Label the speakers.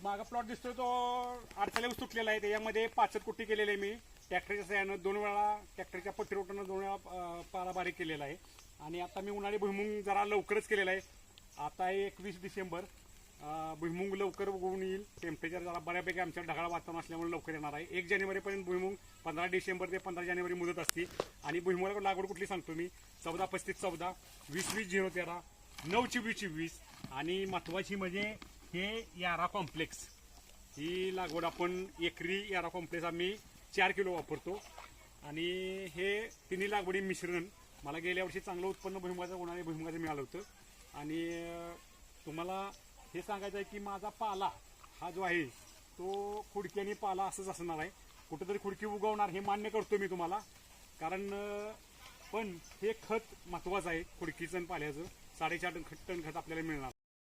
Speaker 1: मागा प्लॉट दिसतोय तो अडचणीवर तुटलेला आहे. त्याच्यामध्ये 5 कुट्टी केलेली आहे मी ट्रॅक्टरच्या सहाय्यानं. 2 वेळा ट्रॅक्टरच्या पट्टीरोटानं 2 वेळा पाला बारीक केलेला आहे. आणि आता मी उन्हाळी भुईमुंग जरा लवकरच केलेला आहे. आता आहे 21 डिसेंबर. भुईमुंग लवकर उगवून येईल. टेम्परेचर जरा बऱ्यापैकी आमच्या ढगाळ वातावरण असल्यामुळे लवकर येणार आहे. 1 जानेवारीपर्यंत भुईमुंग 15 डिसेंबर ते 15 जानेवारी मुदत असते. आणि भुईमुगाला लागवड कुठली सांगतो मी, 14-35-14, 20-20-0-13, 9-24-24. आणि महत्वाची म्हणजे हे यारा कॉम्प्लेक्स, ही लागवड आपण एकरी यारा कॉम्प्लेक्स आम्ही 4 किलो वापरतो. आणि हे तिन्ही लागवडी मिश्रण मला गेल्या वर्षी चांगलं उत्पन्न भुईमुगाचं उन्हाळी भुईमुगाचं मिळालं होतं. आणि तुम्हाला हे सांगायचं आहे की माझा पाला हा जो आहे तो खुडकी आणि पाला असंच असणार आहे. कुठेतरी खुडकी उगवणार हे मान्य करतो मी तुम्हाला, कारण पण हे खत महत्वाचं आहे खुडकीचं आणि पाल्याचं. 4.5 टन खत आपल्याला मिळणार.